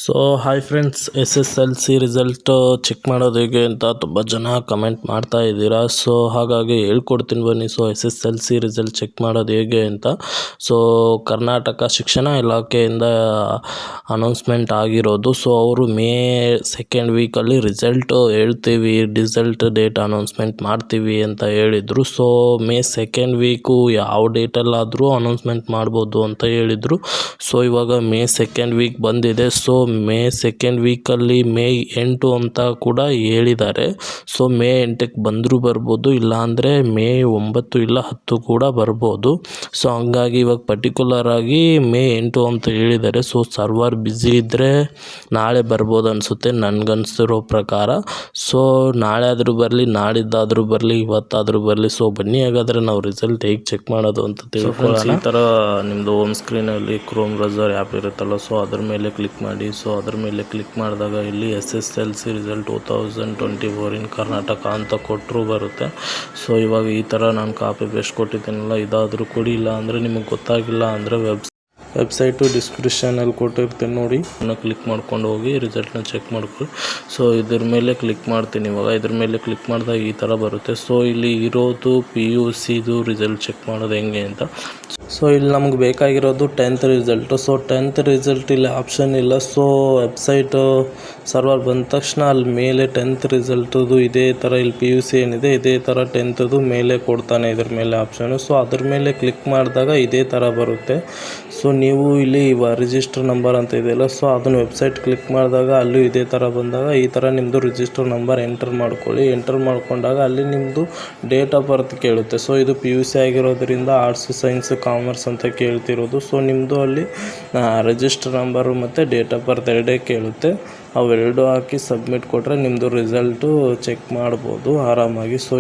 So hi friends, SSLC result check ಮಾಡೋದು ಹೇಗೆ ಅಂತ ತುಂಬ ಜನ ಕಮೆಂಟ್ ಮಾಡ್ತಾ ಇದ್ದೀರಾ. ಸೊ ಹಾಗಾಗಿ ಹೇಳ್ಕೊಡ್ತೀನಿ ಬನ್ನಿ. ಸೊ SSLC ರಿಸಲ್ಟ್ ಚೆಕ್ ಮಾಡೋದು ಹೇಗೆ ಅಂತ. ಸೊ ಕರ್ನಾಟಕ ಶಿಕ್ಷಣ ಇಲಾಖೆಯಿಂದ ಅನೌನ್ಸ್ಮೆಂಟ್ ಆಗಿರೋದು. ಸೊ ಅವರು ಮೇ 2nd ವೀಕಲ್ಲಿ ರಿಸಲ್ಟ್ ಹೇಳ್ತೀವಿ, ರಿಸಲ್ಟ್ ಡೇಟ್ ಅನೌನ್ಸ್ಮೆಂಟ್ ಮಾಡ್ತೀವಿ ಅಂತ ಹೇಳಿದರು. ಸೊ ಮೇ 2nd ವೀಕು ಯಾವ ಡೇಟಲ್ಲಾದರೂ ಅನೌನ್ಸ್ಮೆಂಟ್ ಮಾಡ್ಬೋದು ಅಂತ ಹೇಳಿದರು. ಸೊ ಇವಾಗ ಮೇ 2nd ವೀಕ್ ಬಂದಿದೆ. ಸೊ ಮೇ 2nd ವೀಕಲ್ಲಿ ಮೇ 8 ಅಂತ ಕೂಡ ಹೇಳಿದ್ದಾರೆ. ಸೊ ಮೇ 8ಕ್ಕೆ ಬಂದರೂ ಬರ್ಬೋದು, ಇಲ್ಲಾಂದರೆ ಮೇ 9 ಇಲ್ಲ 10 ಕೂಡ ಬರ್ಬೋದು. ಸೊ ಹಂಗಾಗಿ ಇವಾಗ ಪರ್ಟಿಕ್ಯುಲರ್ ಆಗಿ ಮೇ 8 ಅಂತ ಹೇಳಿದ್ದಾರೆ. ಸೊ ಸರ್ವರ್ ಬ್ಯುಸಿ ಇದ್ದರೆ ನಾಳೆ ಬರ್ಬೋದು ಅನಿಸುತ್ತೆ ನನಗನ್ಸಿರೋ ಪ್ರಕಾರ. ಸೊ ನಾಳೆ ಆದರೂ ಬರಲಿ, ನಾಡಿದ್ದಾದರೂ ಬರಲಿ, ಇವತ್ತಾದರೂ ಬರಲಿ. ಸೊ ಬನ್ನಿ ಹಾಗಾದರೆ ನಾವು ರಿಸಲ್ಟ್ ಹೇಗೆ ಚೆಕ್ ಮಾಡೋದು ಅಂತ ತಿಳ್ಕೊಳ್ಳೋಣ. ಈ ಥರ ನಿಮ್ಮದು ಹೋಮ್ ಸ್ಕ್ರೀನಲ್ಲಿ ಕ್ರೋಮ್ ಬ್ರೌಸರ್ ಆ್ಯಪ್ ಇರುತ್ತಲ್ಲ, ಸೊ ಅದ್ರ ಮೇಲೆ ಕ್ಲಿಕ್ ಮಾಡಿ. ಸೊ ಅದ್ರ ಮೇಲೆ ಕ್ಲಿಕ್ ಮಾಡಿದಾಗ ಇಲ್ಲಿ SSLC ರಿಸಲ್ಟ್ 2024 ಇನ್ ಕರ್ನಾಟಕ ಅಂತ ಕೊಟ್ಟರು ಬರುತ್ತೆ. ಸೊ ಇವಾಗ ಈ ಥರ ನಾನು ಕಾಪಿ ಪೇಸ್ಟ್ ಕೊಟ್ಟಿದ್ದೀನಲ್ಲ, ಇದಾದರೂ ಕೊಡಿ. ಇಲ್ಲ ಅಂದರೆ ನಿಮಗೆ ಗೊತ್ತಾಗಿಲ್ಲ ಅಂದರೆ ವೆಬ್ಸೈಟು ಡಿಸ್ಕ್ರಿಪ್ಷನಲ್ಲಿ ಕೊಟ್ಟಿರ್ತೀನಿ ನೋಡಿ, ಅದನ್ನು ಕ್ಲಿಕ್ ಮಾಡ್ಕೊಂಡು ಹೋಗಿ ರಿಸಲ್ಟ್ನ ಚೆಕ್ ಮಾಡ್ಕೊಳ್ಳಿ. ಸೊ ಇದ್ರ ಮೇಲೆ ಕ್ಲಿಕ್ ಮಾಡ್ತೀನಿ ಇವಾಗ. ಇದ್ರ ಮೇಲೆ ಕ್ಲಿಕ್ ಮಾಡಿದಾಗ ಈ ಥರ ಬರುತ್ತೆ. ಸೊ ಇಲ್ಲಿ ಇರೋದು PUCದು ರಿಸಲ್ಟ್ ಚೆಕ್ ಮಾಡೋದು ಹೆಂಗೆ ಅಂತ. ಸೊ ಇಲ್ಲಿ ನಮ್ಗೆ ಬೇಕಾಗಿರೋದು 10th result. So 10th result ಇಲ್ಲಿ ಆಪ್ಷನ್ ಇಲ್ಲ. ಸೊ ವೆಬ್ಸೈಟು ಸರ್ವರ್ ಬಂದ ತಕ್ಷಣ ಅಲ್ಲಿ ಮೇಲೆ 10th ರಿಸಲ್ಟದು ಇದೇ ಥರ ಇಲ್ಲಿ PUC ಏನಿದೆ ಇದೇ ಥರ 10thದು ಮೇಲೆ ಕೊಡ್ತಾನೆ, ಇದ್ರ ಮೇಲೆ ಆಪ್ಷನು. ಸೊ ಅದ್ರ ಮೇಲೆ ಕ್ಲಿಕ್ ಮಾಡಿದಾಗ ಇದೇ ಥರ ಬರುತ್ತೆ. ಸೊ ನೀವು ಇಲ್ಲಿ ರಿಜಿಸ್ಟರ್ ನಂಬರ್ ಅಂತ ಇದೆಯಲ್ಲ, ಸೊ ಅದನ್ನು ವೆಬ್ಸೈಟ್ ಕ್ಲಿಕ್ ಮಾಡಿದಾಗ ಅಲ್ಲೂ ಇದೇ ಥರ ಬಂದಾಗ ಈ ಥರ ನಿಮ್ಮದು ರಿಜಿಸ್ಟರ್ ನಂಬರ್ ಎಂಟರ್ ಮಾಡ್ಕೊಳ್ಳಿ. ಎಂಟರ್ ಮಾಡ್ಕೊಂಡಾಗ ಅಲ್ಲಿ ನಿಮ್ಮದು ಡೇಟ್ ಆಫ್ ಬರ್ತ್ ಕೇಳುತ್ತೆ. ಸೊ ಇದು PUC ಆಗಿರೋದ್ರಿಂದ ಆರ್ಟ್ಸ್, ಸೈನ್ಸ್, ಕಾಮರ್ಸ್ ಅಂತ ಕೇಳ್ತಿರೋದು. ಸೊ ನಿಮ್ಮದು ಅಲ್ಲಿ ರಿಜಿಸ್ಟರ್ ನಂಬರು ಮತ್ತು ಡೇಟ್ ಆಫ್ ಬರ್ತ್ ಎರಡೇ ಕೇಳುತ್ತೆ. ಅವೆರಡು ಹಾಕಿ ಸಬ್ಮಿಟ್ ಕೊಟ್ಟರೆ ನಿಮ್ಮದು ರಿಸಲ್ಟು ಚೆಕ್ ಮಾಡ್ಬೋದು ಆರಾಮಾಗಿ. ಸೊ